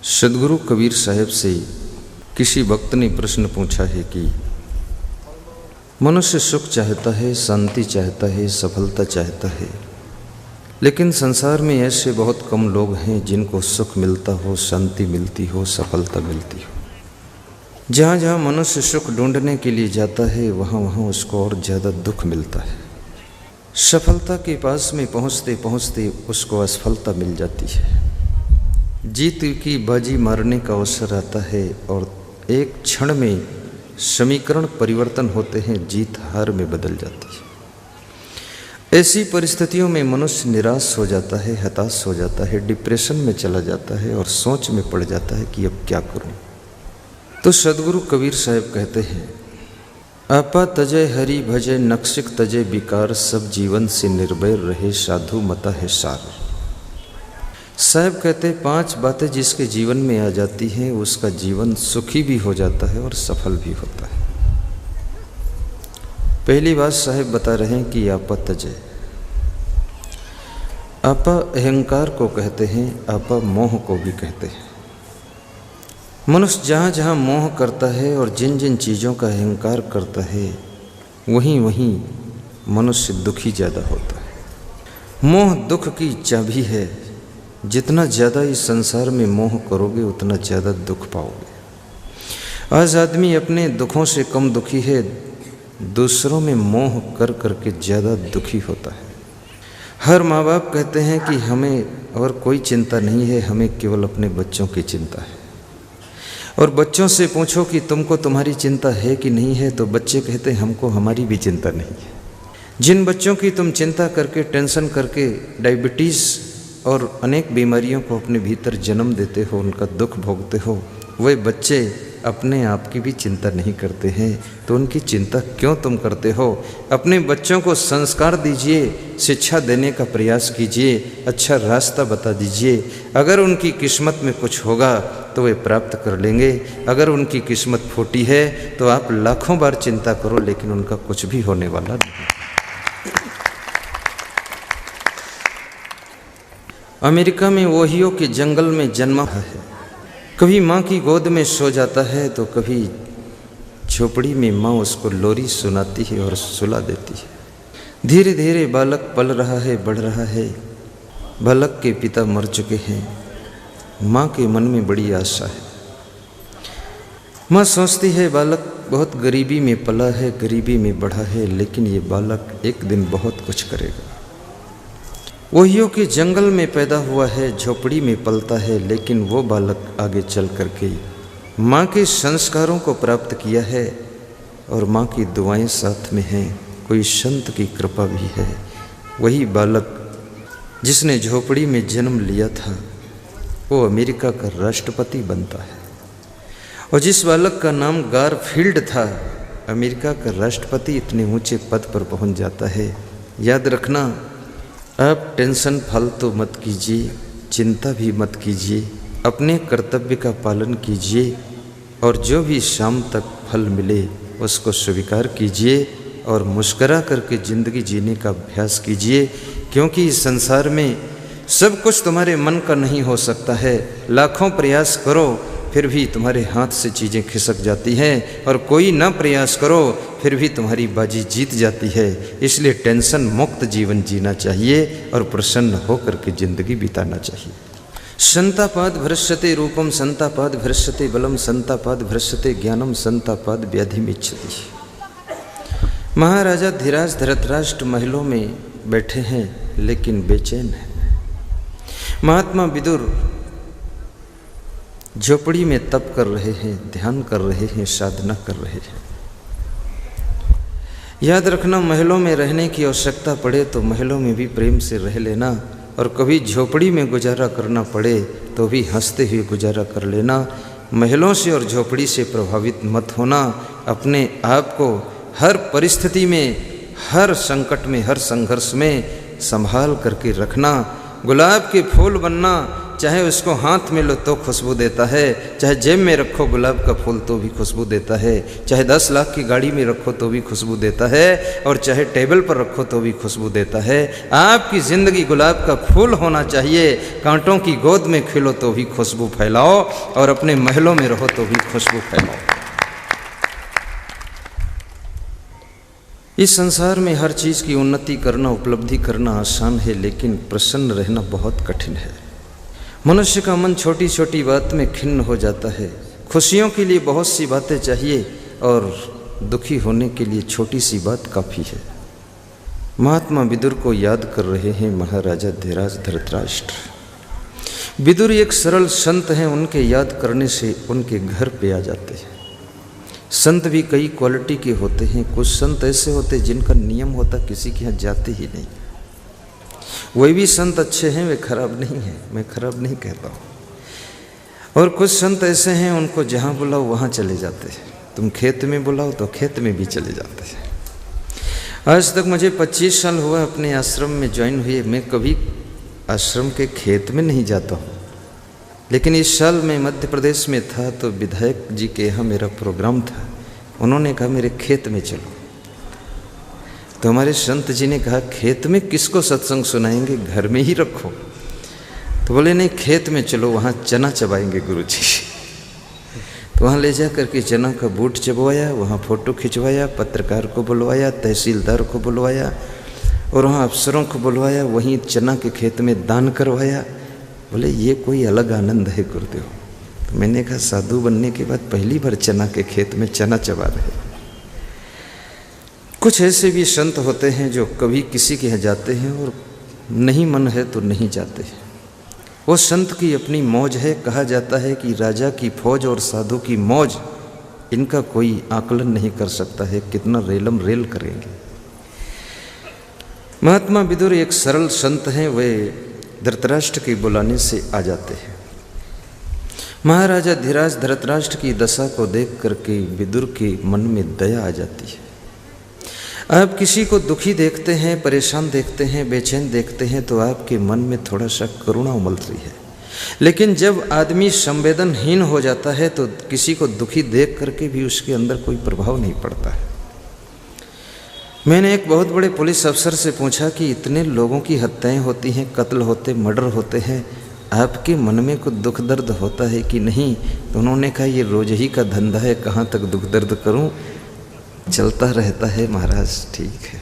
सदगुरु कबीर साहब से किसी भक्त ने प्रश्न पूछा है कि मनुष्य सुख चाहता है, शांति चाहता है, सफलता चाहता है, लेकिन संसार में ऐसे बहुत कम लोग हैं जिनको सुख मिलता हो, शांति मिलती हो, सफलता मिलती हो। जहाँ जहाँ मनुष्य सुख ढूंढने के लिए जाता है वहाँ वहाँ उसको और ज़्यादा दुख मिलता है। सफलता के पास में पहुँचते पहुँचते उसको असफलता मिल जाती है। जीत की बाजी मारने का अवसर आता है और एक क्षण में समीकरण परिवर्तन होते हैं, जीत हार में बदल जाती है। ऐसी परिस्थितियों में मनुष्य निराश हो जाता है, हताश हो जाता है, डिप्रेशन में चला जाता है और सोच में पड़ जाता है कि अब क्या करूं। तो सदगुरु कबीर साहब कहते हैं, आपा तजय हरि भजय नक्शिक तजय विकार, सब जीवन से निर्भय रहे साधु मता है सार। साहब कहते 5 बातें जिसके जीवन में आ जाती हैं उसका जीवन सुखी भी हो जाता है और सफल भी होता है। पहली बात साहब बता रहे हैं कि आपा तजय। आपा अहंकार को कहते हैं, आपा मोह को भी कहते हैं। मनुष्य जहाँ जहाँ मोह करता है और जिन जिन चीज़ों का अहंकार करता है वहीं वहीं मनुष्य दुखी ज़्यादा होता है। मोह दुख की चाबी है। जितना ज़्यादा इस संसार में मोह करोगे उतना ज़्यादा दुख पाओगे। आज आदमी अपने दुखों से कम दुखी है, दूसरों में मोह कर करके ज़्यादा दुखी होता है। हर माँ बाप कहते हैं कि हमें और कोई चिंता नहीं है, हमें केवल अपने बच्चों की चिंता है। और बच्चों से पूछो कि तुमको तुम्हारी चिंता है कि नहीं है, तो बच्चे कहते हैं हमको हमारी भी चिंता नहीं है। जिन बच्चों की तुम चिंता करके, टेंशन करके डायबिटीज़ और अनेक बीमारियों को अपने भीतर जन्म देते हो, उनका दुख भोगते हो, वे बच्चे अपने आप की भी चिंता नहीं करते हैं, तो उनकी चिंता क्यों तुम करते हो। अपने बच्चों को संस्कार दीजिए, शिक्षा देने का प्रयास कीजिए, अच्छा रास्ता बता दीजिए। अगर उनकी किस्मत में कुछ होगा तो वे प्राप्त कर लेंगे। अगर उनकी किस्मत फूटी है तो आप लाखों बार चिंता करो, लेकिन उनका कुछ भी होने वाला नहीं। अमेरिका में ओहियो के जंगल में जन्मा है। कभी माँ की गोद में सो जाता है तो कभी झोपड़ी में माँ उसको लोरी सुनाती है और सुला देती है। धीरे धीरे बालक पल रहा है, बढ़ रहा है। बालक के पिता मर चुके हैं। माँ के मन में बड़ी आशा है। माँ सोचती है बालक बहुत गरीबी में पला है, गरीबी में बढ़ा है, लेकिन ये बालक एक दिन बहुत कुछ करेगा। ओहियो के जंगल में पैदा हुआ है, झोपड़ी में पलता है, लेकिन वो बालक आगे चल करके माँ के संस्कारों को प्राप्त किया है और माँ की दुआएं साथ में हैं। कोई संत की कृपा भी है। वही बालक जिसने झोपड़ी में जन्म लिया था वो अमेरिका का राष्ट्रपति बनता है। और जिस बालक का नाम गारफील्ड था, अमेरिका का राष्ट्रपति इतने ऊंचे पद पर पहुंच जाता है। याद रखना, आप टेंशन फालतू मत कीजिए, चिंता भी मत कीजिए, अपने कर्तव्य का पालन कीजिए और जो भी शाम तक फल मिले उसको स्वीकार कीजिए और मुस्करा करके ज़िंदगी जीने का अभ्यास कीजिए। क्योंकि इस संसार में सब कुछ तुम्हारे मन का नहीं हो सकता है। लाखों प्रयास करो फिर भी तुम्हारे हाथ से चीज़ें खिसक जाती हैं, और कोई ना प्रयास करो फिर भी तुम्हारी बाजी जीत जाती है। इसलिए टेंशन मुक्त जीवन जीना चाहिए और प्रसन्न होकर के ज़िंदगी बिताना चाहिए। संतापाद भ्रश्यते रूपम संतापाद भ्रश्यते बलम संतापाद भ्रश्यते ज्ञानम संतापाद व्याधिमिच्छति। महाराजा धीराज धृतराष्ट्र महलों में बैठे हैं लेकिन बेचैन हैं। महात्मा विदुर झोपड़ी में तप कर रहे हैं, ध्यान कर रहे हैं, साधना कर रहे हैं। याद रखना, महलों में रहने की आवश्यकता पड़े तो महलों में भी प्रेम से रह लेना, और कभी झोपड़ी में गुजारा करना पड़े तो भी हंसते हुए गुजारा कर लेना। महलों से और झोपड़ी से प्रभावित मत होना। अपने आप को हर परिस्थिति में, हर संकट में, हर संघर्ष में संभाल करके रखना। गुलाब के फूल बनना, चाहे उसको हाथ में लो तो खुशबू देता है, चाहे जेब में रखो गुलाब का फूल तो भी खुशबू देता है, चाहे 10 लाख की गाड़ी में रखो तो भी खुशबू देता है, और चाहे टेबल पर रखो तो भी खुशबू देता है। आपकी ज़िंदगी गुलाब का फूल होना चाहिए। कांटों की गोद में खिलो तो भी खुशबू फैलाओ, और अपने महलों में रहो तो भी खुशबू फैलाओ। इस संसार में हर चीज़ की उन्नति करना, उपलब्धि करना आसान है, लेकिन प्रसन्न रहना बहुत कठिन है। मनुष्य का मन छोटी छोटी बात में खिन्न हो जाता है। खुशियों के लिए बहुत सी बातें चाहिए, और दुखी होने के लिए छोटी सी बात काफ़ी है। महात्मा विदुर को याद कर रहे हैं महाराजा धीराज धृतराष्ट्र। विदुर एक सरल संत हैं, उनके याद करने से उनके घर पे आ जाते हैं। संत भी कई क्वालिटी के होते हैं। कुछ संत ऐसे होते हैं जिनका नियम होता किसी के यहाँ जाते ही नहीं। वही भी संत अच्छे हैं, वे खराब नहीं हैं, मैं खराब नहीं कहता हूँ। और कुछ संत ऐसे हैं, उनको जहाँ बुलाओ वहाँ चले जाते हैं। तुम खेत में बुलाओ तो खेत में भी चले जाते हैं। आज तक मुझे 25 साल हुआ अपने आश्रम में ज्वाइन हुए, मैं कभी आश्रम के खेत में नहीं जाता हूँ। लेकिन इस साल मैं मध्य प्रदेश में था तो विधायक जी के यहाँ मेरा प्रोग्राम था। उन्होंने कहा मेरे खेत में चलो। तो हमारे संत जी ने कहा खेत में किसको सत्संग सुनाएंगे, घर में ही रखो। तो बोले नहीं, खेत में चलो, वहाँ चना चबाएंगे गुरु जी। तो वहाँ ले जा करके चना का बूट चबवाया, वहाँ फ़ोटो खिंचवाया, पत्रकार को बुलवाया, तहसीलदार को बुलवाया, और वहाँ अफसरों को बुलवाया, वहीं चना के खेत में दान करवाया। बोले ये कोई अलग आनंद है गुरुदेव। तो मैंने कहा साधु बनने के बाद पहली बार चना के खेत में चना चबा रहे। कुछ ऐसे भी संत होते हैं जो कभी किसी के यहाँ जाते हैं और नहीं मन है तो नहीं जाते हैं। वो संत की अपनी मौज है। कहा जाता है कि राजा की फौज और साधु की मौज, इनका कोई आकलन नहीं कर सकता है, कितना रेलम रेल करेंगे। महात्मा विदुर एक सरल संत हैं, वे धृतराष्ट्र के बुलाने से आ जाते हैं। महाराजा धीराज धृतराष्ट्र की दशा को देख करके विदुर के मन में दया आ जाती है। आप किसी को दुखी देखते हैं, परेशान देखते हैं, बेचैन देखते हैं तो आपके मन में थोड़ा सा करुणा उमलती है। लेकिन जब आदमी संवेदनहीन हो जाता है तो किसी को दुखी देख करके भी उसके अंदर कोई प्रभाव नहीं पड़ता है। मैंने एक बहुत बड़े पुलिस अफसर से पूछा कि इतने लोगों की हत्याएं होती हैं, कत्ल होते, मर्डर होते हैं, आपके मन में कुछ दुख दर्द होता है कि नहीं? तो उन्होंने कहा ये रोज ही का धंधा है, कहाँ तक दुख दर्द करूं, चलता रहता है महाराज। ठीक है।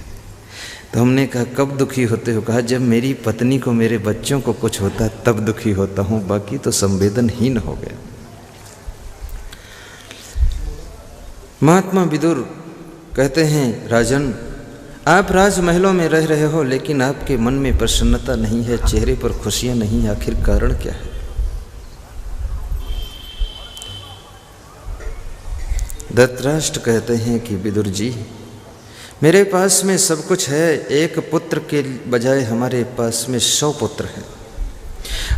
तो हमने कहा कब दुखी होते हो? कहा जब मेरी पत्नी को, मेरे बच्चों को कुछ होता है तब दुखी होता हूँ, बाकी तो संवेदनहीन हो गया। महात्मा विदुर कहते हैं राजन, आप राजमहलों में रह रहे हो लेकिन आपके मन में प्रसन्नता नहीं है, चेहरे पर खुशियां नहीं, आखिर कारण क्या है? धृतराष्ट्र कहते हैं कि विदुर जी, मेरे पास में सब कुछ है, एक पुत्र के बजाय हमारे पास में 100 पुत्र हैं।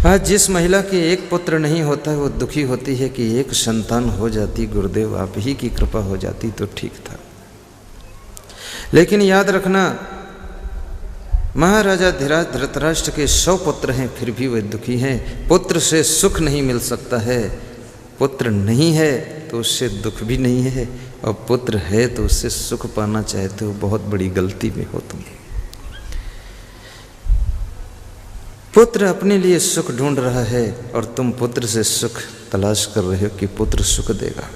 आज जिस महिला के एक पुत्र नहीं होता वो दुखी होती है कि एक संतान हो जाती, गुरुदेव आप ही की कृपा हो जाती तो ठीक था। लेकिन याद रखना, महाराजा धीराज धृतराष्ट्र के 100 पुत्र हैं फिर भी वे दुखी हैं। पुत्र से सुख नहीं मिल सकता है, पुत्र नहीं है तो उससे दुख भी नहीं है, और पुत्र है तो उससे सुख पाना चाहते हो, बहुत बड़ी गलती में हो तुम। पुत्र अपने लिए सुख ढूंढ रहा है और तुम पुत्र से सुख तलाश कर रहे हो कि पुत्र सुख देगा।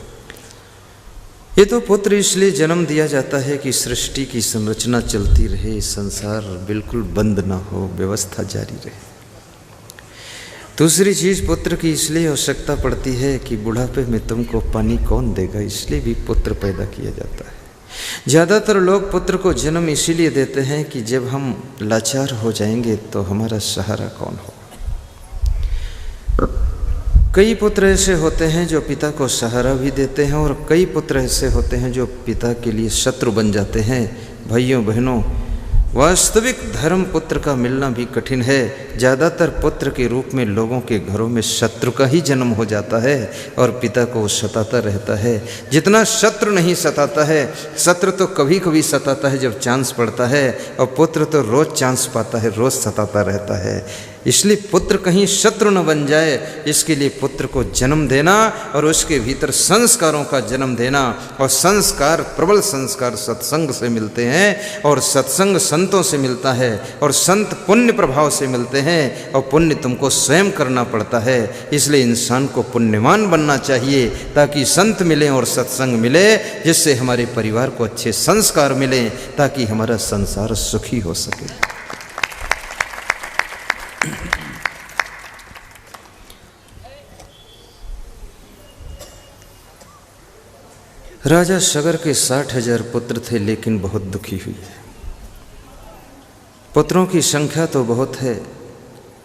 ये तो पुत्र इसलिए जन्म दिया जाता है कि सृष्टि की संरचना चलती रहे, संसार बिल्कुल बंद ना हो, व्यवस्था जारी रहे। दूसरी चीज़ पुत्र की इसलिए आवश्यकता पड़ती है कि बुढ़ापे में तुमको पानी कौन देगा, इसलिए भी पुत्र पैदा किया जाता है। ज़्यादातर लोग पुत्र को जन्म इसीलिए देते हैं कि जब हम लाचार हो जाएंगे तो हमारा सहारा कौन हो। कई पुत्र ऐसे होते हैं जो पिता को सहारा भी देते हैं, और कई पुत्र ऐसे होते हैं जो पिता के लिए शत्रु बन जाते हैं। भाइयों बहनों, वास्तविक धर्म पुत्र का मिलना भी कठिन है। ज़्यादातर पुत्र के रूप में लोगों के घरों में शत्रु का ही जन्म हो जाता है और पिता को वो सताता रहता है। जितना शत्रु नहीं सताता है, शत्रु तो कभी कभी सताता है जब चांस पड़ता है, और पुत्र तो रोज़ चांस पाता है, रोज़ सताता रहता है। इसलिए पुत्र कहीं शत्रु न बन जाए, इसके लिए पुत्र को जन्म देना और उसके भीतर संस्कारों का जन्म देना। और संस्कार, प्रबल संस्कार सत्संग से मिलते हैं और सत्संग संतों से मिलता है और संत पुण्य प्रभाव से मिलते हैं और पुण्य तुमको स्वयं करना पड़ता है। इसलिए इंसान को पुण्यवान बनना चाहिए ताकि संत मिलें और सत्संग मिले, जिससे हमारे परिवार को अच्छे संस्कार मिलें, ताकि हमारा संसार सुखी हो सके। राजा सगर के 60,000 पुत्र थे, लेकिन बहुत दुखी हुई। पुत्रों की संख्या तो बहुत है,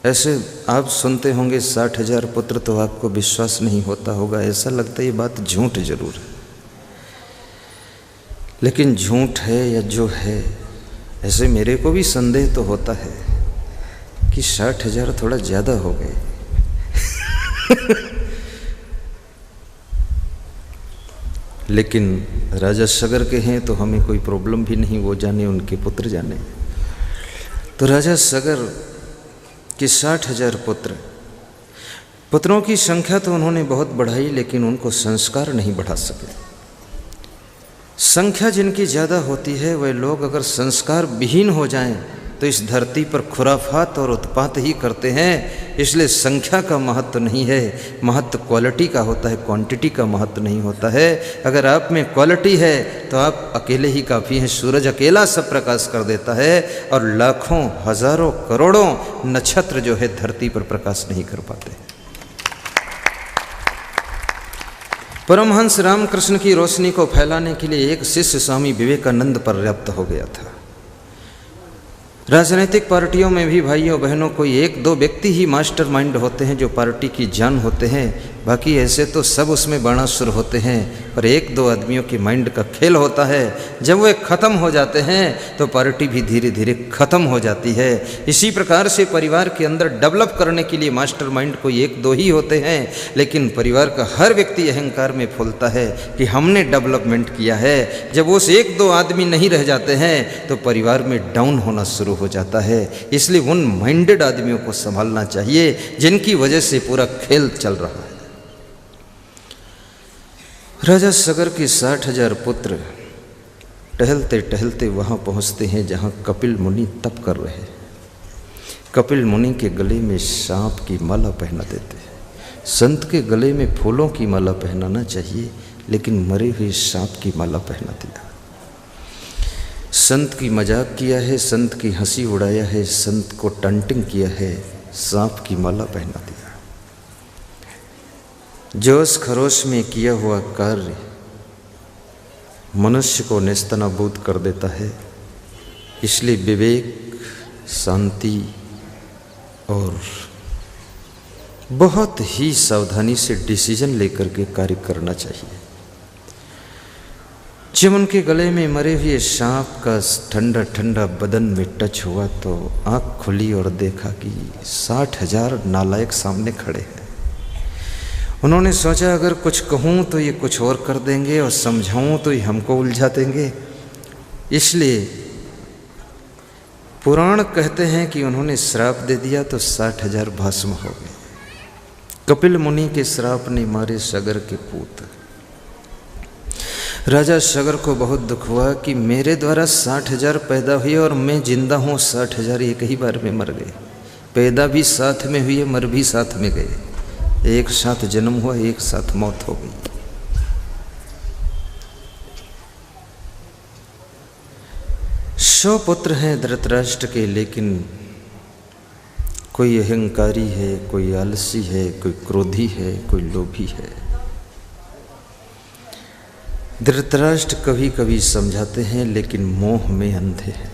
ऐसे आप सुनते होंगे 60,000 पुत्र, तो आपको विश्वास नहीं होता होगा, ऐसा लगता है ये बात झूठ जरूर है। लेकिन झूठ है या जो है, ऐसे मेरे को भी संदेह तो होता है कि 60,000 थोड़ा ज़्यादा हो गए। लेकिन राजा सगर के हैं तो हमें कोई प्रॉब्लम भी नहीं, वो जाने उनके पुत्र जाने। तो राजा सगर के 60,000 पुत्रों की संख्या तो उन्होंने बहुत बढ़ाई, लेकिन उनको संस्कार नहीं बढ़ा सके। संख्या जिनकी ज़्यादा होती है वह लोग अगर संस्कार विहीन हो जाएं तो इस धरती पर खुराफात और उत्पात ही करते हैं। इसलिए संख्या का महत्व नहीं है, महत्व क्वालिटी का होता है, क्वांटिटी का महत्व नहीं होता है। अगर आप में क्वालिटी है तो आप अकेले ही काफ़ी हैं। सूरज अकेला सब प्रकाश कर देता है और लाखों, हजारों, करोड़ों नक्षत्र जो है धरती पर प्रकाश नहीं कर पाते। परमहंस रामकृष्ण की रोशनी को फैलाने के लिए एक शिष्य स्वामी विवेकानंद पर्याप्त हो गया था। राजनीतिक पार्टियों में भी भाइयों बहनों कोई एक दो व्यक्ति ही मास्टर माइंड होते हैं जो पार्टी की जान होते हैं, बाकी ऐसे तो सब उसमें बाणासुर होते हैं, पर एक दो आदमियों के माइंड का खेल होता है। जब वे ख़त्म हो जाते हैं तो पार्टी भी धीरे धीरे ख़त्म हो जाती है। इसी प्रकार से परिवार के अंदर डेवलप करने के लिए मास्टर माइंड कोई एक दो ही होते हैं, लेकिन परिवार का हर व्यक्ति अहंकार में फूलता है कि हमने डेवलपमेंट किया है। जब उस एक दो आदमी नहीं रह जाते हैं तो परिवार में डाउन होना शुरू हो जाता है। इसलिए उन माइंडेड आदमियों को संभालना चाहिए जिनकी वजह से पूरा खेल चल रहा है। राजा सगर के 60,000 पुत्र टहलते टहलते वहाँ पहुँचते हैं जहाँ कपिल मुनि तप कर रहे हैं। कपिल मुनि के गले में सांप की माला पहना देते हैं। संत के गले में फूलों की माला पहनाना चाहिए, लेकिन मरे हुए सांप की माला पहना दिया। संत की मजाक किया है, संत की हंसी उड़ाया है, संत को टंटिंग किया है, सांप की माला पहना दिया। जोश खरोश में किया हुआ कार्य मनुष्य को नेस्तनाबूद कर देता है। इसलिए विवेक, शांति और बहुत ही सावधानी से डिसीजन लेकर के कार्य करना चाहिए। जब उनके गले में मरे हुए सांप का ठंडा ठंडा बदन में टच हुआ तो आँख खुली और देखा कि 60,000 नालायक सामने खड़े हैं। उन्होंने सोचा अगर कुछ कहूँ तो ये कुछ और कर देंगे और समझाऊँ तो ये हमको उलझा देंगे। इसलिए पुराण कहते हैं कि उन्होंने श्राप दे दिया तो 60,000 भस्म हो गए। कपिल मुनि के श्राप ने मारे सगर के पूत। राजा सगर को बहुत दुख हुआ कि मेरे द्वारा 60,000 पैदा हुए और मैं जिंदा हूँ, 60,000 एक ही बार में मर गए। पैदा भी साथ में हुए, मर भी साथ में गए, एक साथ जन्म हुआ, एक साथ मौत हो गई। 100 पुत्र हैं धृतराष्ट्र के, लेकिन कोई अहंकारी है, कोई आलसी है, कोई क्रोधी है, कोई लोभी है। धृतराष्ट्र कभी कभी समझाते हैं लेकिन मोह में अंधे हैं।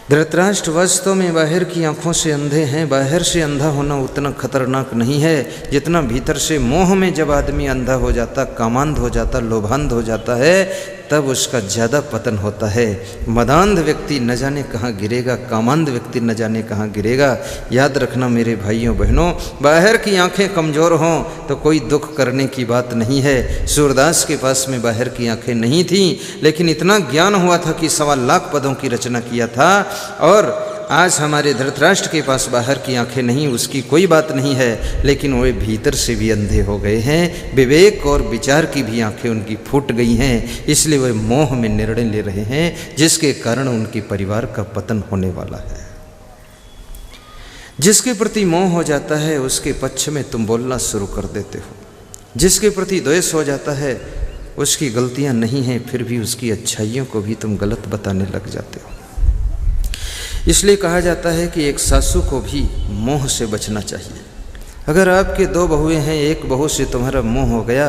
धृतराष्ट्र वास्तव में बाहर की आंखों से अंधे हैं। बाहर से अंधा होना उतना खतरनाक नहीं है जितना भीतर से मोह में जब आदमी अंधा हो जाता, कामांध हो जाता, लोभांध हो जाता है, तब उसका ज़्यादा पतन होता है। मदांध व्यक्ति न जाने कहाँ गिरेगा, कामांध व्यक्ति न जाने कहाँ गिरेगा। याद रखना मेरे भाइयों बहनों, बाहर की आंखें कमज़ोर हों तो कोई दुख करने की बात नहीं है। सूरदास के पास में बाहर की आंखें नहीं थीं, लेकिन इतना ज्ञान हुआ था कि 1.25 लाख पदों की रचना किया था। और आज हमारे धृतराष्ट्र के पास बाहर की आंखें नहीं, उसकी कोई बात नहीं है, लेकिन वे भीतर से भी अंधे हो गए हैं। विवेक और विचार की भी आंखें उनकी फूट गई हैं, इसलिए वे मोह में निर्णय ले रहे हैं, जिसके कारण उनके परिवार का पतन होने वाला है। जिसके प्रति मोह हो जाता है उसके पक्ष में तुम बोलना शुरू कर देते हो। जिसके प्रति द्वेष हो जाता है उसकी गलतियां नहीं हैं, फिर भी उसकी अच्छाइयों को भी तुम गलत बताने लग जाते हो। इसलिए कहा जाता है कि एक सासू को भी मोह से बचना चाहिए। अगर आपके 2 बहुएं हैं, एक बहू से तुम्हारा मोह हो गया,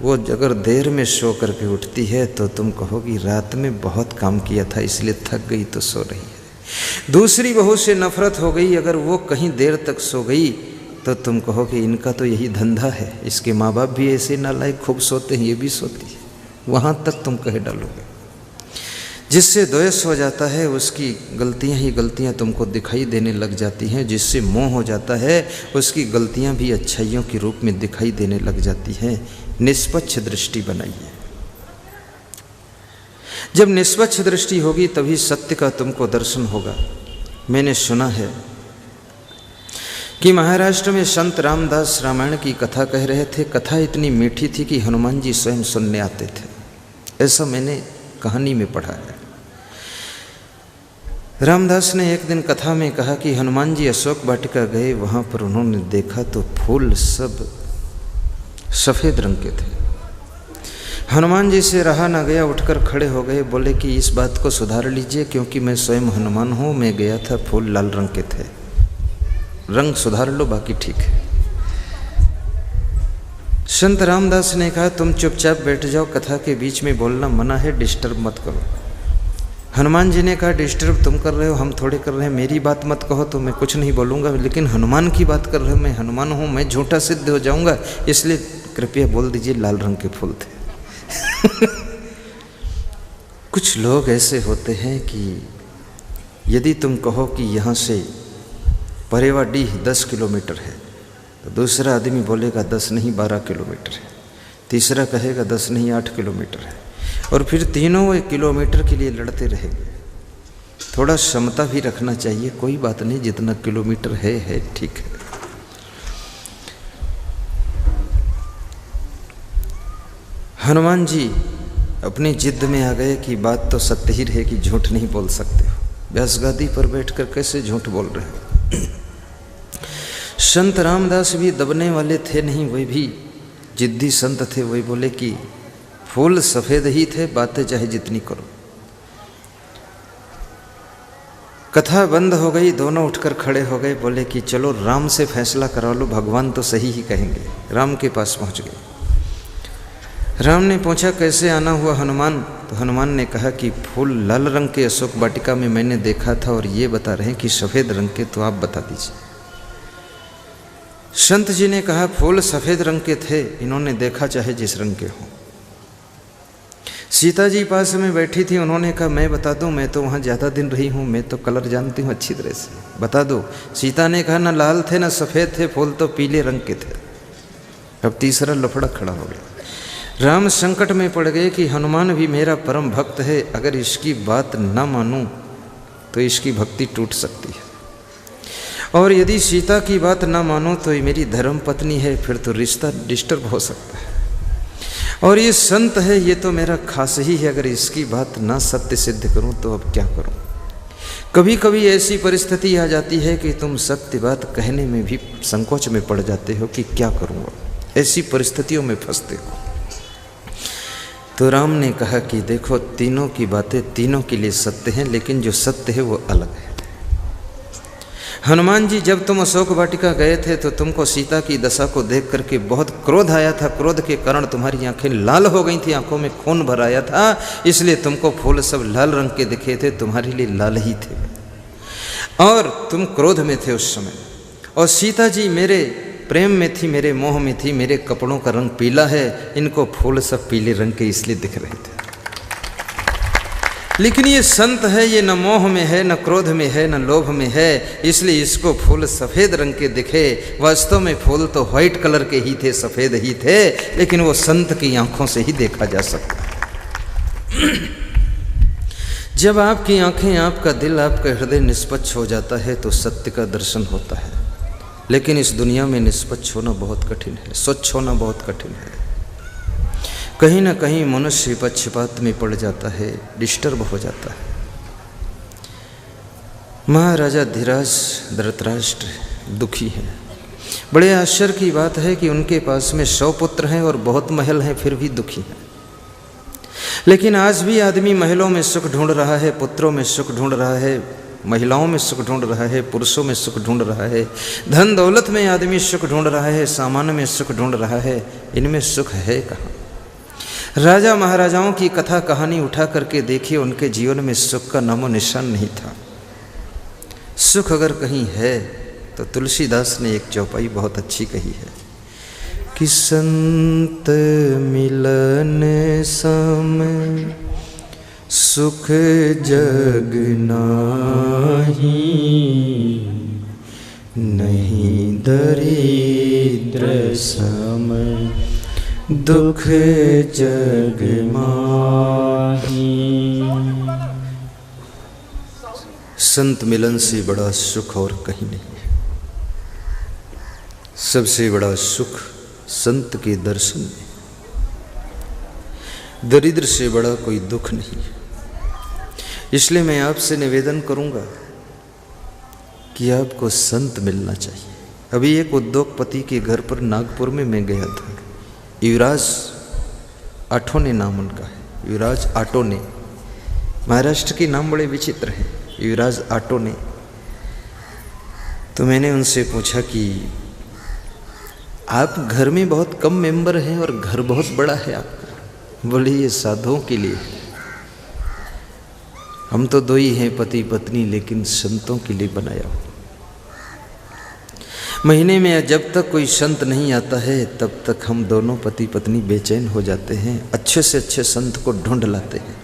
वो अगर देर में सो करके उठती है तो तुम कहोगी रात में बहुत काम किया था इसलिए थक गई तो सो रही है। दूसरी बहू से नफरत हो गई, अगर वो कहीं देर तक सो गई तो तुम कहोगे इनका तो यही धंधा है, इसके माँ बाप भी ऐसे नालायक खूब सोते हैं, ये भी सोती है। वहाँ तक तुम कह डालोगे। जिससे द्वेष हो जाता है उसकी गलतियां ही गलतियां तुमको दिखाई देने लग जाती हैं। जिससे मोह हो जाता है उसकी गलतियां भी अच्छाइयों के रूप में दिखाई देने लग जाती हैं। निष्पक्ष दृष्टि बनाइए। जब निष्पक्ष दृष्टि होगी तभी सत्य का तुमको दर्शन होगा। मैंने सुना है कि महाराष्ट्र में संत रामदास रामायण की कथा कह रहे थे। कथा इतनी मीठी थी कि हनुमान जी स्वयं सुनने आते थे, ऐसा मैंने कहानी में पढ़ा है। रामदास ने एक दिन कथा में कहा कि हनुमान जी अशोक वाटिका गए, वहाँ पर उन्होंने देखा तो फूल सब सफ़ेद रंग के थे। हनुमान जी से रहा ना गया, उठकर खड़े हो गए, बोले कि इस बात को सुधार लीजिए क्योंकि मैं स्वयं हनुमान हूँ, मैं गया था फूल लाल रंग के थे, रंग सुधार लो बाकी ठीक है। संत रामदास ने कहा तुम चुपचाप बैठ जाओ, कथा के बीच में बोलना मना है, डिस्टर्ब मत करो। हनुमान जी ने कहा डिस्टर्ब तुम कर रहे हो, हम थोड़े कर रहे हैं, मेरी बात मत कहो तो मैं कुछ नहीं बोलूँगा, लेकिन हनुमान की बात कर रहे हो, मैं हनुमान हूँ, मैं झूठा सिद्ध हो जाऊँगा, इसलिए कृपया बोल दीजिए लाल रंग के फूल थे। कुछ लोग ऐसे होते हैं कि यदि तुम कहो कि यहाँ से परेवाडीह 10 किलोमीटर है तो दूसरा आदमी बोलेगा 10 नहीं 12 किलोमीटर है, तीसरा कहेगा 10 नहीं 8 किलोमीटर है, और फिर तीनों 1 किलोमीटर के लिए लड़ते रहेंगे। थोड़ा क्षमता भी रखना चाहिए, कोई बात नहीं, जितना किलोमीटर है ठीक है। हनुमान जी अपनी जिद में आ गए कि बात तो सत्य ही रहे कि झूठ नहीं बोल सकते हो, व्यासगादी पर बैठकर कैसे झूठ बोल रहे हो। संत रामदास भी दबने वाले थे नहीं, वे भी जिद्दी संत थे। वही बोले कि फूल सफ़ेद ही थे, बातें चाहे जितनी करो। कथा बंद हो गई, दोनों उठकर खड़े हो गए, बोले कि चलो राम से फैसला करा लो, भगवान तो सही ही कहेंगे। राम के पास पहुंच गए। राम ने पूछा कैसे आना हुआ हनुमान, तो हनुमान ने कहा कि फूल लाल रंग के अशोक वाटिका में मैंने देखा था और ये बता रहे हैं कि सफ़ेद रंग के, तो आप बता दीजिए। संत जी ने कहा फूल सफ़ेद रंग के थे, इन्होंने देखा चाहे जिस रंग के हों। सीता जी पास में बैठी थी, उन्होंने कहा मैं बता दूं, मैं तो वहाँ ज़्यादा दिन रही हूँ, मैं तो कलर जानती हूँ अच्छी तरह से, बता दो। सीता ने कहा ना लाल थे ना सफ़ेद थे, फूल तो पीले रंग के थे। अब तीसरा लफड़ा खड़ा हो गया। राम संकट में पड़ गए कि हनुमान भी मेरा परम भक्त है, अगर इसकी बात ना मानूं तो इसकी भक्ति टूट सकती है, और यदि सीता की बात ना मानो तो ये मेरी धर्म पत्नी है, फिर तो रिश्ता डिस्टर्ब हो सकता है, और ये संत है, ये तो मेरा खास ही है, अगर इसकी बात ना सत्य सिद्ध करूं तो अब क्या करूं। कभी कभी ऐसी परिस्थिति आ जाती है कि तुम सत्य बात कहने में भी संकोच में पड़ जाते हो कि क्या करूंगा, ऐसी परिस्थितियों में फंसते हो। तो राम ने कहा कि देखो तीनों की बातें तीनों के लिए सत्य हैं, लेकिन जो सत्य है वो अलग है। हनुमान जी जब तुम अशोक वाटिका गए थे तो तुमको सीता की दशा को देख करके बहुत क्रोध आया था, क्रोध के कारण तुम्हारी आंखें लाल हो गई थी, आंखों में खून भर आया था, इसलिए तुमको फूल सब लाल रंग के दिखे थे, तुम्हारे लिए लाल ही थे, और तुम क्रोध में थे उस समय। और सीता जी मेरे प्रेम में थी, मेरे मोह में थी, मेरे कपड़ों का रंग पीला है, इनको फूल सब पीले रंग के इसलिए दिख रहे थे। लेकिन ये संत है, ये न मोह में है, न क्रोध में है, न लोभ में है, इसलिए इसको फूल सफ़ेद रंग के दिखे। वास्तव में फूल तो व्हाइट कलर के ही थे, सफ़ेद ही थे, लेकिन वो संत की आंखों से ही देखा जा सकता है। जब आपकी आंखें, आपका दिल, आपका हृदय निष्पक्ष हो जाता है तो सत्य का दर्शन होता है। लेकिन इस दुनिया में निष्पक्ष होना बहुत कठिन है, स्वच्छ होना बहुत कठिन है। कहीं ना कहीं मनुष्य पक्षपात में पड़ जाता है, डिस्टर्ब हो जाता है। महाराजा धीराज धृतराष्ट्र दुखी हैं। बड़े आश्चर्य की बात है कि उनके पास में 100 पुत्र हैं और बहुत महल हैं, फिर भी दुखी हैं। लेकिन आज भी आदमी महलों में सुख ढूंढ रहा है, पुत्रों में सुख ढूंढ रहा है, महिलाओं में सुख ढूंढ रहा है, पुरुषों में सुख ढूंढ रहा है, धन दौलत में आदमी सुख ढूंढ रहा है, सामान में सुख ढूंढ रहा है। इनमें सुख है कहाँ? राजा महाराजाओं की कथा कहानी उठा करके देखिए, उनके जीवन में सुख का नामो निशान नहीं था। सुख अगर कहीं है तो तुलसीदास ने एक चौपाई बहुत अच्छी कही है कि संत मिलन सम सुख जग नाही, नहीं दरिद्र सम दुख जग माही। संत मिलन से बड़ा सुख और कहीं नहीं है। सबसे बड़ा सुख संत के दर्शन में। दरिद्र से बड़ा कोई दुख नहीं है। इसलिए मैं आपसे निवेदन करूंगा कि आपको संत मिलना चाहिए। अभी एक उद्योगपति के घर पर नागपुर में मैं गया था। युवराज आठोने नाम उनका है, युवराज आठोने। महाराष्ट्र के नाम बड़े विचित्र हैं, युवराज आठोने। तो मैंने उनसे पूछा कि आप घर में बहुत कम मेंबर हैं और घर बहुत बड़ा है आपका। बोले ये साधुओं के लिए, हम तो 2 ही हैं पति पत्नी, लेकिन संतों के लिए बनाया हो। महीने में जब तक कोई संत नहीं आता है तब तक हम दोनों पति पत्नी बेचैन हो जाते हैं। अच्छे से अच्छे संत को ढूंढ लाते हैं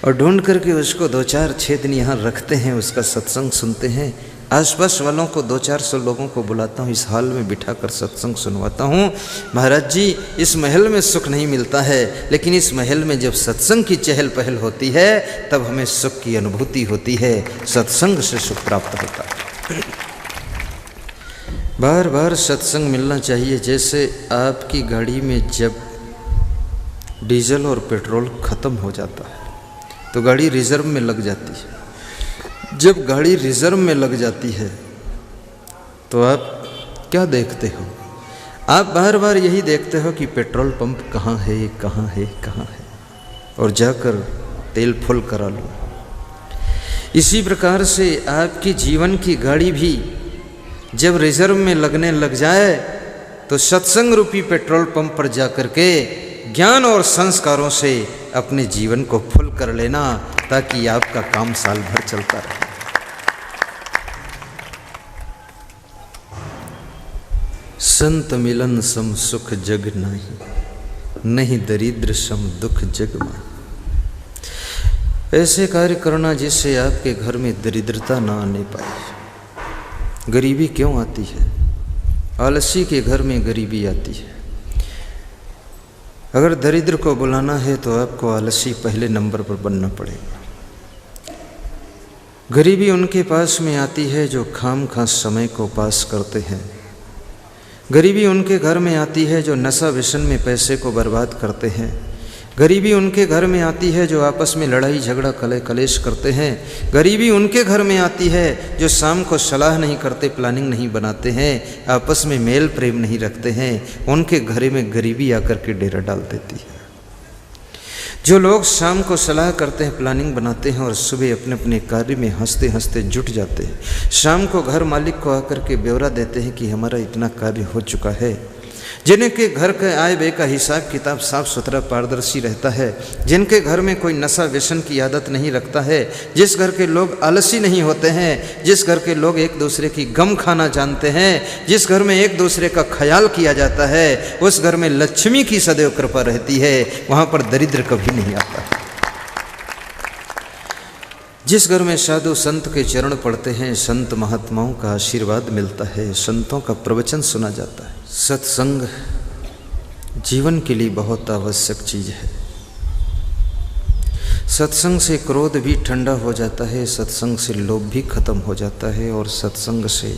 और ढूंढ करके उसको 2-4-6 दिन यहाँ रखते हैं, उसका सत्संग सुनते हैं। आसपास वालों को 200-400 लोगों को बुलाता हूँ, इस हाल में बिठाकर सत्संग सुनवाता हूँ। महाराज जी, इस महल में सुख नहीं मिलता है, लेकिन इस महल में जब सत्संग की चहल पहल होती है तब हमें सुख की अनुभूति होती है। सत्संग से सुख प्राप्त होता है। बार बार सत्संग मिलना चाहिए। जैसे आपकी गाड़ी में जब डीजल और पेट्रोल खत्म हो जाता है तो गाड़ी रिजर्व में लग जाती है। जब गाड़ी रिजर्व में लग जाती है तो आप क्या देखते हो? आप बार बार यही देखते हो कि पेट्रोल पंप कहाँ है, कहाँ है, कहाँ है, और जाकर तेल फुल करा लो। इसी प्रकार से आपकी जीवन की गाड़ी भी जब रिजर्व में लगने लग जाए तो सत्संग रूपी पेट्रोल पंप पर जाकर के ज्ञान और संस्कारों से अपने जीवन को फुल कर लेना, ताकि आपका काम साल भर चलता रहे। संत मिलन सम सुख जग नाही, नहीं दरिद्र सम दुख जग माही। ऐसे कार्य करना जिससे आपके घर में दरिद्रता ना आने पाए। गरीबी क्यों आती है? आलसी के घर में गरीबी आती है। अगर दरिद्र को बुलाना है तो आपको आलसी पहले नंबर पर बनना पड़ेगा। गरीबी उनके पास में आती है जो खामखा समय को पास करते हैं। गरीबी उनके घर में आती है जो नशा व्यसन में पैसे को बर्बाद करते हैं। गरीबी उनके घर में आती है जो आपस में लड़ाई झगड़ा कलेश करते हैं। गरीबी उनके घर में आती है जो शाम को सलाह नहीं करते, प्लानिंग नहीं बनाते हैं, आपस में मेल प्रेम नहीं रखते हैं। उनके घर में गरीबी आकर के डेरा डाल देती है। जो लोग शाम को सलाह करते हैं, प्लानिंग बनाते हैं और सुबह अपने अपने कार्य में हंसते हंसते जुट जाते हैं, शाम को घर मालिक को आकर के ब्यौरा देते हैं कि हमारा इतना कार्य हो चुका है। जिनके घर के आय व्यय का हिसाब किताब साफ सुथरा पारदर्शी रहता है, जिनके घर में कोई नशा व्यसन की आदत नहीं रखता है, जिस घर के लोग आलसी नहीं होते हैं, जिस घर के लोग एक दूसरे की गम खाना जानते हैं, जिस घर में एक दूसरे का ख्याल किया जाता है, उस घर में लक्ष्मी की सदैव कृपा रहती है। वहाँ पर दरिद्र कभी नहीं आता। जिस घर में साधु संत के चरण पड़ते हैं, संत महात्माओं का आशीर्वाद मिलता है, संतों का प्रवचन सुना जाता है। सत्संग जीवन के लिए बहुत आवश्यक चीज़ है। सत्संग से क्रोध भी ठंडा हो जाता है, सत्संग से लोभ भी खत्म हो जाता है और सत्संग से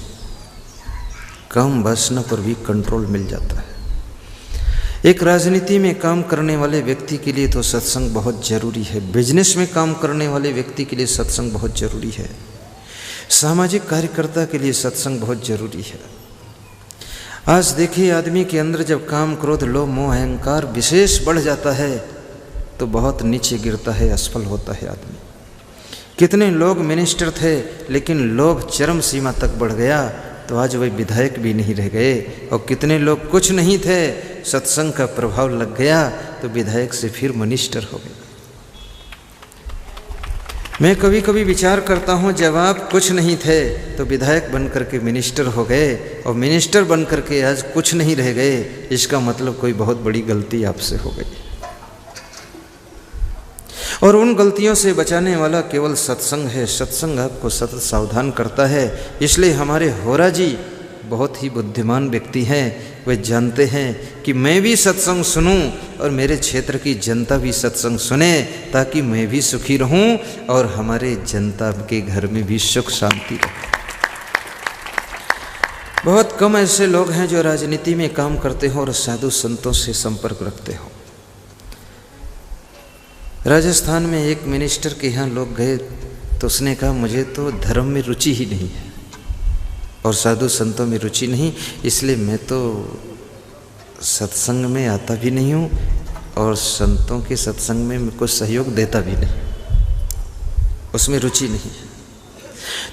काम वासना पर भी कंट्रोल मिल जाता है। एक राजनीति में काम करने वाले व्यक्ति के लिए तो सत्संग बहुत जरूरी है, बिजनेस में काम करने वाले व्यक्ति के लिए सत्संग बहुत जरूरी है, सामाजिक कार्यकर्ता के लिए सत्संग बहुत जरूरी है। आज देखिए, आदमी के अंदर जब काम, क्रोध, लोभ, मोह, अहंकार विशेष बढ़ जाता है तो बहुत नीचे गिरता है, असफल होता है आदमी। कितने लोग मिनिस्टर थे लेकिन लोभ चरम सीमा तक बढ़ गया तो आज वे विधायक भी नहीं रह गए, और कितने लोग कुछ नहीं थे, सत्संग का प्रभाव लग गया तो विधायक से फिर मिनिस्टर हो गए। मैं कभी कभी विचार करता हूँ, जब आप कुछ नहीं थे तो विधायक बन करके मिनिस्टर हो गए और मिनिस्टर बन करके आज कुछ नहीं रह गए, इसका मतलब कोई बहुत बड़ी गलती आपसे हो गई। और उन गलतियों से बचाने वाला केवल सत्संग है। सत्संग आपको सतत सावधान करता है। इसलिए हमारे होरा जी बहुत ही बुद्धिमान व्यक्ति हैं। वे जानते हैं कि मैं भी सत्संग सुनूं और मेरे क्षेत्र की जनता भी सत्संग सुने, ताकि मैं भी सुखी रहूं और हमारे जनता के घर में भी सुख शांति रहे। बहुत कम ऐसे लोग हैं जो राजनीति में काम करते हो और साधु संतों से संपर्क रखते हो। राजस्थान में एक मिनिस्टर के यहाँ लोग गए तो उसने कहा, मुझे तो धर्म में रुचि ही नहीं है और साधु संतों में रुचि नहीं, इसलिए मैं तो सत्संग में आता भी नहीं हूँ और संतों के सत्संग में मेरे को सहयोग देता भी नहीं, उसमें रुचि नहीं है।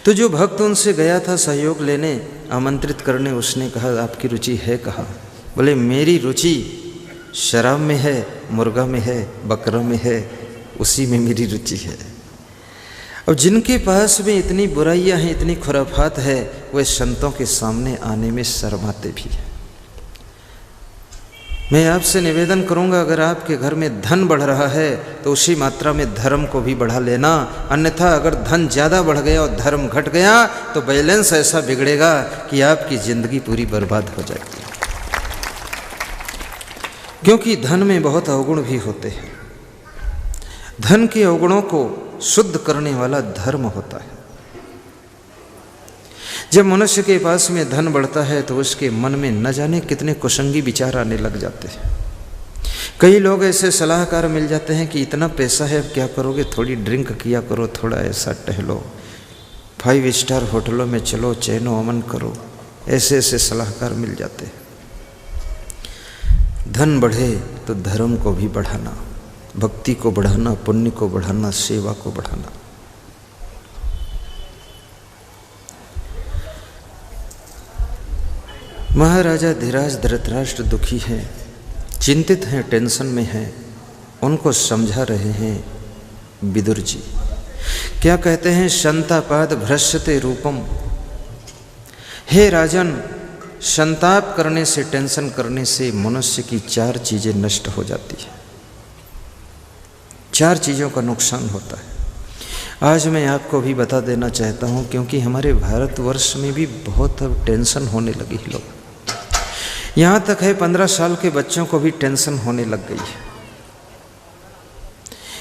तो जो भक्त उनसे गया था सहयोग लेने, आमंत्रित करने, उसने कहा, आपकी रुचि है कहाँ? बोले, मेरी रुचि शराब में है, मुर्गा में है, बकरा में है, उसी में मेरी रुचि है। अब जिनके पास में इतनी बुराइयां हैं, इतनी खुराफात है, वे संतों के सामने आने में शर्माते भी हैं। मैं आपसे निवेदन करूंगा, अगर आपके घर में धन बढ़ रहा है तो उसी मात्रा में धर्म को भी बढ़ा लेना, अन्यथा अगर धन ज़्यादा बढ़ गया और धर्म घट गया तो बैलेंस ऐसा बिगड़ेगा कि आपकी जिंदगी पूरी बर्बाद हो जाएगी। क्योंकि धन में बहुत अवगुण भी होते हैं। धन के अवगुणों को शुद्ध करने वाला धर्म होता है। जब मनुष्य के पास में धन बढ़ता है तो उसके मन में न जाने कितने कुसंगी विचार आने लग जाते हैं। कई लोग ऐसे सलाहकार मिल जाते हैं कि इतना पैसा है, अब क्या करोगे, थोड़ी ड्रिंक किया करो, थोड़ा ऐसा टहलो, 5 स्टार होटलों में चलो, चैनो अमन करो, ऐसे ऐसे सलाहकार मिल जाते हैं। धन बढ़े तो धर्म को भी बढ़ाना, भक्ति को बढ़ाना, पुण्य को बढ़ाना, सेवा को बढ़ाना। महाराजा धीराज धृतराष्ट्र दुखी हैं, चिंतित हैं, टेंशन में हैं। उनको समझा रहे हैं विदुर जी। क्या कहते हैं? संतापाद भ्रश्यते रूपम। हे राजन, संताप करने से, टेंशन करने से मनुष्य की 4 चीज़ें नष्ट हो जाती है। 4 चीज़ों का नुकसान होता है। आज मैं आपको भी बता देना चाहता हूँ, क्योंकि हमारे भारतवर्ष में भी बहुत अब टेंशन होने लगी है। लोग, यहाँ तक है 15 साल के बच्चों को भी टेंशन होने लग गई है।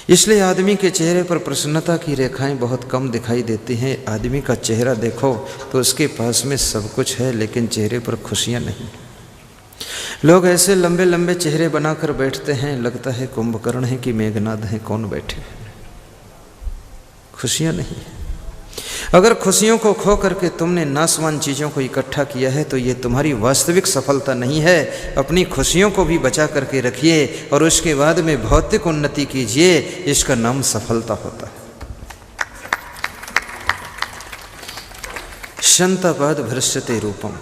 इसलिए आदमी के चेहरे पर प्रसन्नता की रेखाएं बहुत कम दिखाई देती हैं। आदमी का चेहरा देखो तो उसके पास में सब कुछ है, लेकिन चेहरे पर खुशियाँ नहीं। लोग ऐसे लंबे लंबे चेहरे बनाकर बैठते हैं, लगता है कुंभकर्ण है कि मेघनाद है, कौन बैठे हैं। खुशियाँ नहीं है। अगर खुशियों को खो करके तुमने नासवान चीज़ों को इकट्ठा किया है तो ये तुम्हारी वास्तविक सफलता नहीं है। अपनी खुशियों को भी बचा करके रखिए और उसके बाद में भौतिक उन्नति कीजिए, इसका नाम सफलता होता है। संतापाद भ्रश्यते रूपम।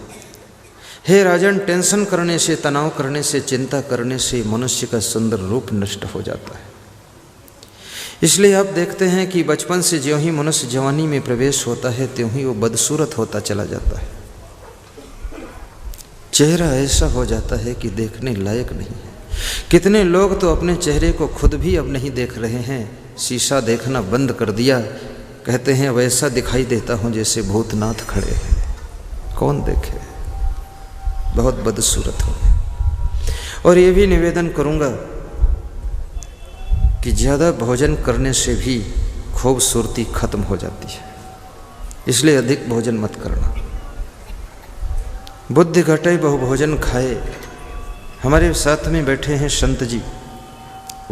हे राजन, टेंशन करने से, तनाव करने से, चिंता करने से मनुष्य का सुंदर रूप नष्ट हो जाता है। इसलिए आप देखते हैं कि बचपन से ज्यों ही मनुष्य जवानी में प्रवेश होता है त्यों ही वो बदसूरत होता चला जाता है। चेहरा ऐसा हो जाता है कि देखने लायक नहीं है। कितने लोग तो अपने चेहरे को खुद भी अब नहीं देख रहे हैं, शीशा देखना बंद कर दिया। कहते हैं वैसा दिखाई देता हूँ जैसे भूतनाथ खड़े हैं, कौन देखे, बहुत बदसूरत हो। और ये भी निवेदन करूँगा कि ज़्यादा भोजन करने से भी खूबसूरती खत्म हो जाती है, इसलिए अधिक भोजन मत करना। बुद्धि घटे बहु भोजन खाए। हमारे साथ में बैठे हैं संत जी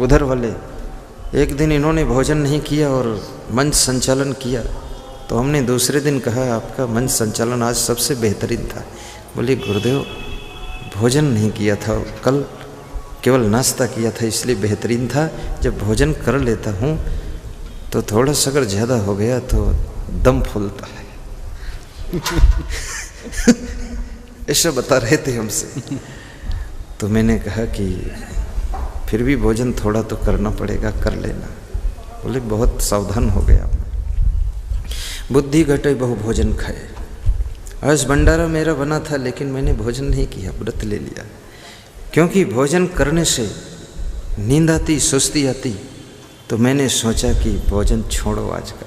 उधर वाले, एक दिन इन्होंने भोजन नहीं किया और मंच संचालन किया, तो हमने दूसरे दिन कहा आपका मंच संचालन आज सबसे बेहतरीन था। बोले गुरुदेव भोजन नहीं किया था, कल केवल नाश्ता किया था इसलिए बेहतरीन था। जब भोजन कर लेता हूँ तो थोड़ा सा अगर ज़्यादा हो गया तो दम फूलता है। ऐसा बता रहे थे हमसे। तो मैंने कहा कि फिर भी भोजन थोड़ा तो करना पड़ेगा, कर लेना। बोले बहुत सावधान हो गया। बुद्धि घटे बहु भोजन खाए। आज भंडारा मेरा बना था लेकिन मैंने भोजन नहीं किया, व्रत ले लिया, क्योंकि भोजन करने से नींद आती, सुस्ती आती। तो मैंने सोचा कि भोजन छोड़ो आज का,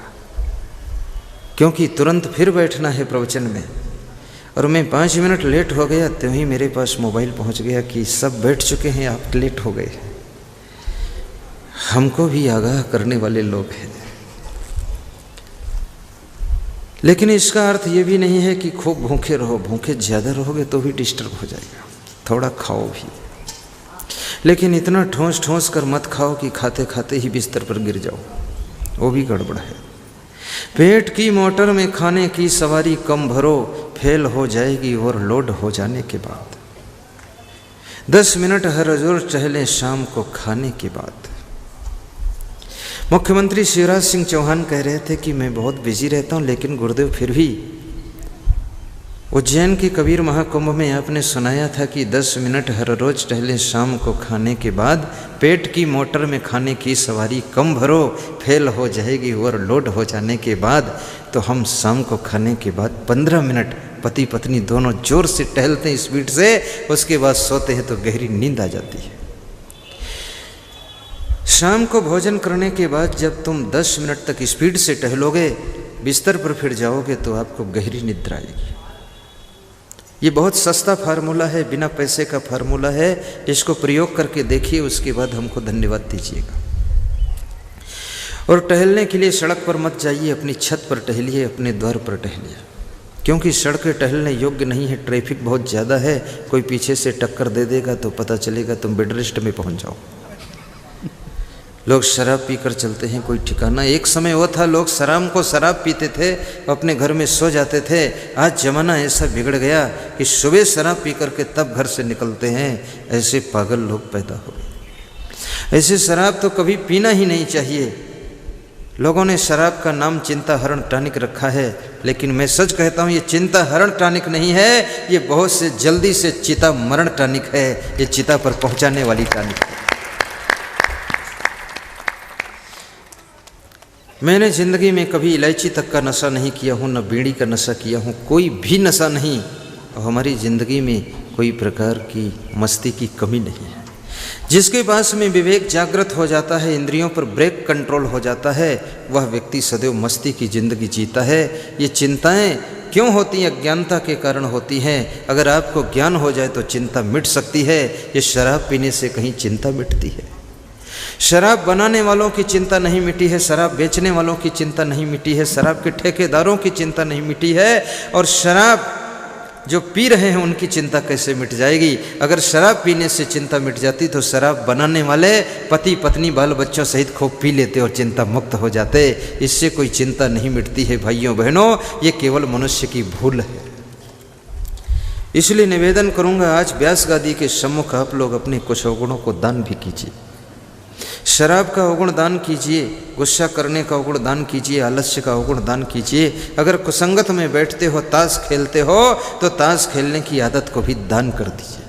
क्योंकि तुरंत फिर बैठना है प्रवचन में। और मैं 5 मिनट लेट हो गया तो ही मेरे पास मोबाइल पहुंच गया कि सब बैठ चुके हैं, आप लेट हो गए। हमको भी आगाह करने वाले लोग हैं। लेकिन इसका अर्थ ये भी नहीं है कि खूब भूखे रहो। भूखे ज़्यादा रहोगे तो भी डिस्टर्ब हो जाएगा, थोड़ा खाओ भी, लेकिन इतना ठोंस ठोंस कर मत खाओ कि खाते खाते ही बिस्तर पर गिर जाओ, वो भी गड़बड़ है। पेट की मोटर में खाने की सवारी कम भरो, फेल हो जाएगी ओवरलोड हो जाने के बाद। 10 मिनट हर रोज टहलें शाम को खाने के बाद। मुख्यमंत्री शिवराज सिंह चौहान कह रहे थे कि मैं बहुत बिजी रहता हूँ, लेकिन गुरुदेव फिर भी उज्जैन के कबीर महाकुंभ में आपने सुनाया था कि 10 मिनट हर रोज टहले शाम को खाने के बाद। पेट की मोटर में खाने की सवारी कम भरो, फेल हो जाएगी ओवरलोड हो जाने के बाद। तो हम शाम को खाने के बाद 15 मिनट पति पत्नी दोनों जोर से टहलते हैं स्पीड से, उसके बाद सोते हैं तो गहरी नींद आ जाती है। शाम को भोजन करने के बाद जब तुम 10 मिनट तक स्पीड से टहलोगे, बिस्तर पर फिर जाओगे तो आपको गहरी निद्रा आएगी। ये बहुत सस्ता फार्मूला है, बिना पैसे का फार्मूला है। इसको प्रयोग करके देखिए, उसके बाद हमको धन्यवाद दीजिएगा। और टहलने के लिए सड़क पर मत जाइए, अपनी छत पर टहलिए, अपने द्वार पर टहलिए, क्योंकि सड़कें टहलने योग्य नहीं है। ट्रैफिक बहुत ज़्यादा है, कोई पीछे से टक्कर दे देगा तो पता चलेगा तुम बेड रेस्ट में पहुँच जाओ। लोग शराब पीकर चलते हैं, कोई ठिकाना। एक समय वो था लोग शाम को शराब पीते थे, अपने घर में सो जाते थे। आज ज़माना ऐसा बिगड़ गया कि सुबह शराब पी करके तब घर से निकलते हैं। ऐसे पागल लोग पैदा हो गए। ऐसे शराब तो कभी पीना ही नहीं चाहिए। लोगों ने शराब का नाम चिंता हरण टॉनिक रखा है, लेकिन मैं सच कहता हूँ ये चिंता हरण टॉनिक नहीं है, ये बहुत से जल्दी से चिता मरण टॉनिक है। ये चिता पर पहुँचाने वाली टॉनिक है। मैंने ज़िंदगी में कभी इलायची तक का नशा नहीं किया हूँ, न बीड़ी का नशा किया हूँ, कोई भी नशा नहीं। और हमारी ज़िंदगी में कोई प्रकार की मस्ती की कमी नहीं है। जिसके पास में विवेक जागृत हो जाता है, इंद्रियों पर ब्रेक कंट्रोल हो जाता है, वह व्यक्ति सदैव मस्ती की ज़िंदगी जीता है। ये चिंताएं क्यों होती हैं? अज्ञानता के कारण होती हैं। अगर आपको ज्ञान हो जाए तो चिंता मिट सकती है। ये शराब पीने से कहीं चिंता मिटती है? शराब बनाने वालों की चिंता नहीं मिटी है, शराब बेचने वालों की चिंता नहीं मिटी है, शराब के ठेकेदारों की चिंता नहीं मिटी है, और शराब जो पी रहे हैं उनकी चिंता कैसे मिट जाएगी? अगर शराब पीने से चिंता मिट जाती तो शराब बनाने वाले पति पत्नी बाल बच्चों सहित खूब पी लेते और चिंता मुक्त हो जाते। इससे कोई चिंता नहीं मिटती है भाइयों बहनों, ये केवल मनुष्य की भूल है। इसलिए निवेदन करूंगा, आज व्यास गादी के सम्मुख आप लोग अपने कुछ अवगुणों को दान भी कीजिए। शराब का अवगुण दान कीजिए, गुस्सा करने का अवगुण दान कीजिए, आलस्य का अवगुण दान कीजिए। अगर कुसंगत में बैठते हो, ताश खेलते हो, तो ताश खेलने की आदत को भी दान कर दीजिए।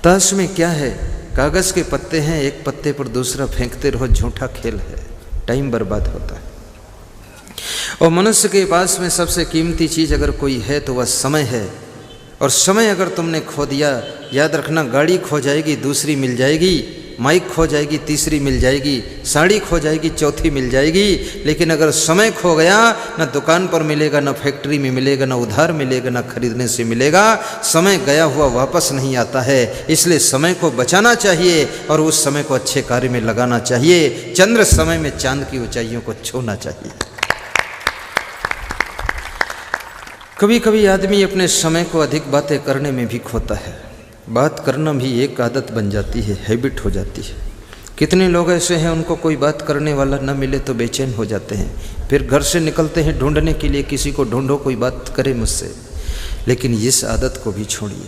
ताश में क्या है? कागज़ के पत्ते हैं, एक पत्ते पर दूसरा फेंकते रहो, झूठा खेल है, टाइम बर्बाद होता है। और मनुष्य के पास में सबसे कीमती चीज़ अगर कोई है तो वह समय है। और समय अगर तुमने खो दिया, याद रखना गाड़ी खो जाएगी, दूसरी मिल जाएगी, माइक खो जाएगी तीसरी मिल जाएगी, साड़ी खो जाएगी चौथी मिल जाएगी, लेकिन अगर समय खो गया ना दुकान पर मिलेगा, ना फैक्ट्री में मिलेगा, ना उधार मिलेगा, ना खरीदने से मिलेगा। समय गया हुआ वापस नहीं आता है, इसलिए समय को बचाना चाहिए और उस समय को अच्छे कार्य में लगाना चाहिए। चंद्र समय में चांद की ऊंचाइयों को छूना चाहिए। कभी कभी आदमी अपने समय को अधिक बातें करने में भी खोता है। बात करना भी एक आदत बन जाती है, हैबिट हो जाती है। कितने लोग ऐसे हैं उनको कोई बात करने वाला न मिले तो बेचैन हो जाते हैं, फिर घर से निकलते हैं ढूंढने के लिए, किसी को ढूंढो कोई बात करे मुझसे। लेकिन इस आदत को भी छोड़िए।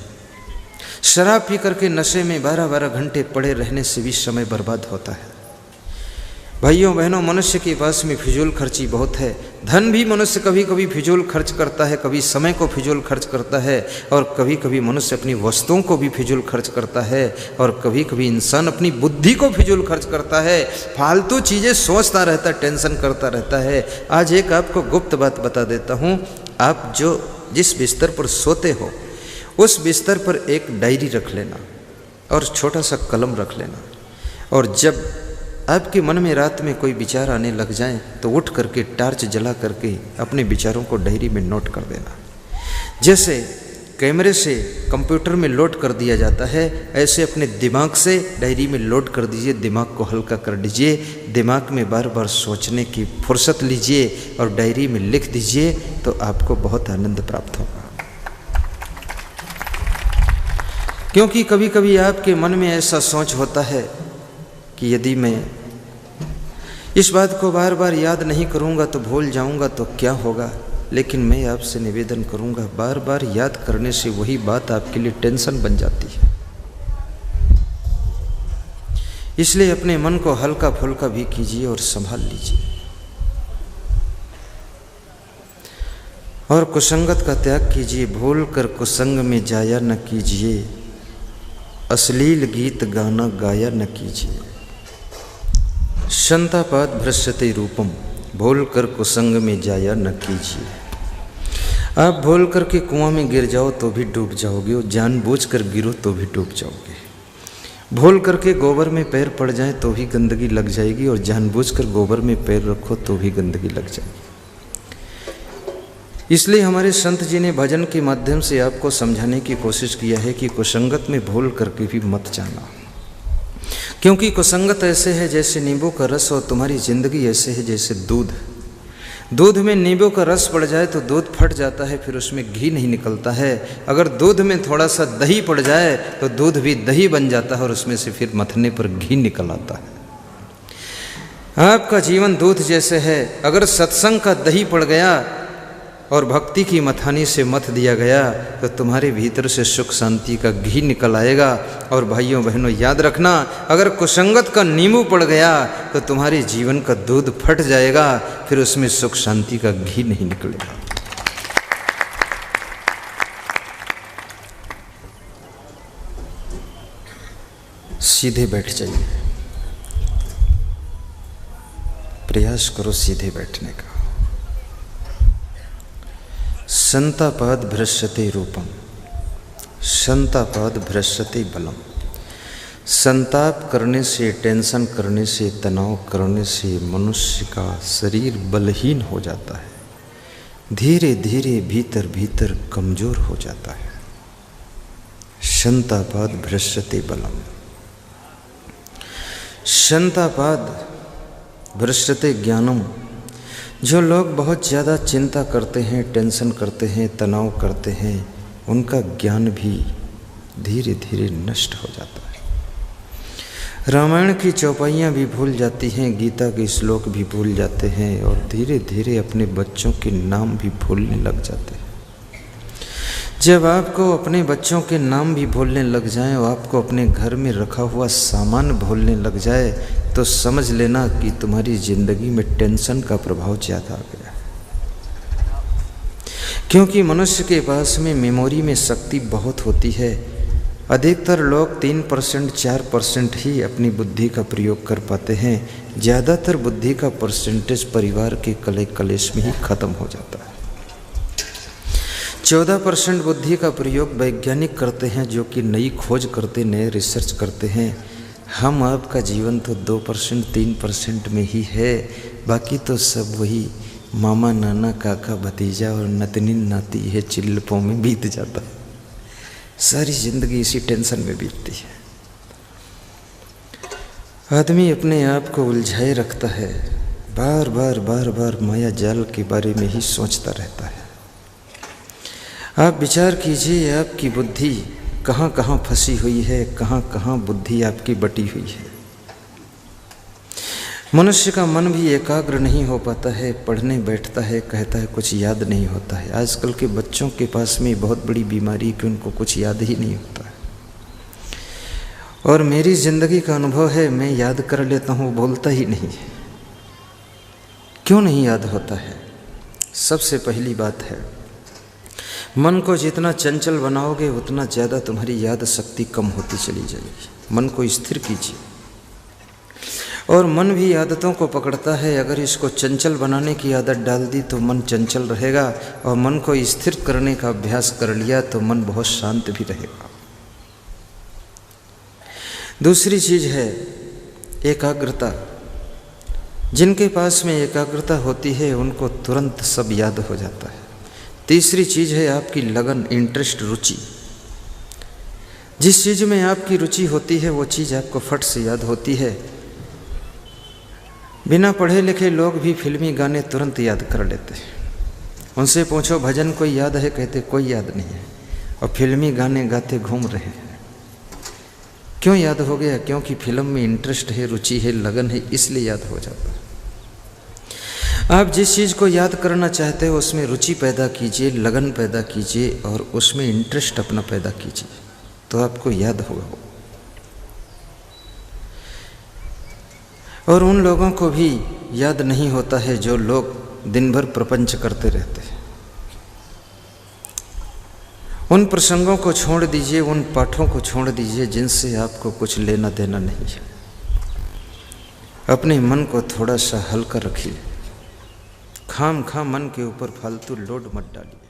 शराब पी करके नशे में 12-12 घंटे पड़े रहने से भी समय बर्बाद होता है। भाइयों बहनों, मनुष्य के पास में फिजूल खर्ची बहुत है। धन भी मनुष्य कभी कभी फिजूल खर्च करता है, कभी समय को फिजूल खर्च करता है, और कभी कभी मनुष्य अपनी वस्तुओं को भी फिजूल खर्च करता है, और कभी कभी इंसान अपनी बुद्धि को फिजूल खर्च करता है। फालतू चीज़ें सोचता रहता है, टेंशन करता रहता है। आज एक आपको गुप्त बात बता देता हूँ। आप जिस बिस्तर पर सोते हो उस बिस्तर पर एक डायरी रख लेना और छोटा सा कलम रख लेना, और जब आपके मन में रात में कोई विचार आने लग जाए तो उठ करके टॉर्च जला करके अपने विचारों को डायरी में नोट कर देना। जैसे कैमरे से कंप्यूटर में लोड कर दिया जाता है, ऐसे अपने दिमाग से डायरी में लोड कर दीजिए। दिमाग को हल्का कर दीजिए, दिमाग में बार बार सोचने की फुर्सत लीजिए और डायरी में लिख दीजिए, तो आपको बहुत आनंद प्राप्त होगा। क्योंकि कभी कभी आपके मन में ऐसा सोच होता है कि यदि मैं इस बात को बार बार याद नहीं करूंगा तो भूल जाऊंगा तो क्या होगा। लेकिन मैं आपसे निवेदन करूंगा, बार बार याद करने से वही बात आपके लिए टेंशन बन जाती है। इसलिए अपने मन को हल्का फुल्का भी कीजिए और संभाल लीजिए। और कुसंगत का त्याग कीजिए, भूल कर कुसंग में जाया न कीजिए, अश्लील गीत गाना गाया न कीजिए। संतापाद भ्रष्यते रूपम, भूल कर कुसंग में जाया न कीजिए। आप भूल करके कुआं में गिर जाओ तो भी डूब जाओगे, और जानबूझ कर गिरो तो भी डूब जाओगे। भूल करके गोबर में पैर पड़ जाए तो भी गंदगी लग जाएगी, और जानबूझ कर गोबर में पैर रखो तो भी गंदगी लग जाएगी। इसलिए हमारे संत जी ने भजन के माध्यम से आपको समझाने की कोशिश किया है कि कुसंगत में भूल करके भी मत जाना। क्योंकि कुसंगत ऐसे है जैसे नींबू का रस, और तुम्हारी जिंदगी ऐसे है जैसे दूध। दूध में नींबू का रस पड़ जाए तो दूध फट जाता है, फिर उसमें घी नहीं निकलता है। अगर दूध में थोड़ा सा दही पड़ जाए तो दूध भी दही बन जाता है, और उसमें से फिर मथने पर घी निकल आता है। आपका जीवन दूध जैसे है। अगर सत्संग का दही पड़ गया और भक्ति की मथानी से मथ दिया गया तो तुम्हारे भीतर से सुख शांति का घी निकल आएगा। और भाइयों बहनों याद रखना, अगर कुसंगत का नींबू पड़ गया तो तुम्हारे जीवन का दूध फट जाएगा, फिर उसमें सुख शांति का घी नहीं निकलेगा। सीधे बैठ जाइए, प्रयास करो सीधे बैठने का। संतापाद भ्रष्यते रूपम, संतापाद भ्रष्यते बलम। संताप करने से, टेंशन करने से, तनाव करने से मनुष्य का शरीर बलहीन हो जाता है, धीरे धीरे भीतर भीतर कमजोर हो जाता है। संतापाद भ्रष्यते बलम। संतापाद भ्रष्यते ज्ञानम। जो लोग बहुत ज़्यादा चिंता करते हैं, टेंशन करते हैं, तनाव करते हैं, उनका ज्ञान भी धीरे धीरे नष्ट हो जाता है। रामायण की चौपाइयाँ भी भूल जाती हैं, गीता के श्लोक भी भूल जाते हैं, और धीरे धीरे अपने बच्चों के नाम भी भूलने लग जाते हैं। जब आपको अपने बच्चों के नाम भी भूलने लग जाएं और आपको अपने घर में रखा हुआ सामान भूलने लग जाए तो समझ लेना कि तुम्हारी ज़िंदगी में टेंशन का प्रभाव ज़्यादा आ गया। क्योंकि मनुष्य के पास में मेमोरी में शक्ति बहुत होती है। अधिकतर लोग 3% 4% ही अपनी बुद्धि का प्रयोग कर पाते हैं। ज़्यादातर बुद्धि का परसेंटेज परिवार के कले कलेश में ही खत्म हो जाता है। 14% बुद्धि का प्रयोग वैज्ञानिक करते हैं, जो कि नई खोज करते, नए रिसर्च करते हैं। हम आपका जीवन तो 2% 3% में ही है, बाकी तो सब वही मामा नाना काका भतीजा और नतनी नाती है चिल्लपों में बीत जाता है। सारी जिंदगी इसी टेंशन में बीतती है। आदमी अपने आप को उलझाए रखता है, बार बार माया जाल के बारे में ही सोचता रहता है। आप विचार कीजिए, आपकी बुद्धि कहाँ कहाँ फंसी हुई है, कहाँ कहाँ बुद्धि आपकी बटी हुई है। मनुष्य का मन भी एकाग्र नहीं हो पाता है, पढ़ने बैठता है, कहता है कुछ याद नहीं होता है। आजकल के बच्चों के पास में बहुत बड़ी बीमारी कि उनको कुछ याद ही नहीं होता है। और मेरी ज़िंदगी का अनुभव है, मैं याद कर लेता हूँ, बोलता ही नहीं है। क्यों नहीं याद होता है? सबसे पहली बात है, मन को जितना चंचल बनाओगे उतना ज़्यादा तुम्हारी याद शक्ति कम होती चली जाएगी। मन को स्थिर कीजिए। और मन भी आदतों को पकड़ता है। अगर इसको चंचल बनाने की आदत डाल दी तो मन चंचल रहेगा, और मन को स्थिर करने का अभ्यास कर लिया तो मन बहुत शांत भी रहेगा। दूसरी चीज़ है एकाग्रता। जिनके पास में एकाग्रता होती है उनको तुरंत सब याद हो जाता है। तीसरी चीज़ है आपकी लगन, इंटरेस्ट, रुचि। जिस चीज़ में आपकी रुचि होती है वो चीज़ आपको फट से याद होती है। बिना पढ़े लिखे लोग भी फिल्मी गाने तुरंत याद कर लेते हैं। उनसे पूछो भजन कोई याद है, कहते कोई याद नहीं है, और फिल्मी गाने गाते घूम रहे हैं। क्यों याद हो गया? क्योंकि फिल्म में इंटरेस्ट है, रुचि है, लगन है, इसलिए याद हो जाता है। आप जिस चीज़ को याद करना चाहते हो उसमें रुचि पैदा कीजिए, लगन पैदा कीजिए और उसमें इंटरेस्ट अपना पैदा कीजिए, तो आपको याद होगा। और उन लोगों को भी याद नहीं होता है जो लोग दिन भर प्रपंच करते रहते हैं। उन प्रसंगों को छोड़ दीजिए, उन पाठों को छोड़ दीजिए जिनसे आपको कुछ लेना देना नहीं है। अपने मन को थोड़ा सा हल्का रखिए। खाम खा मन के ऊपर फालतू लोड मत डालिए।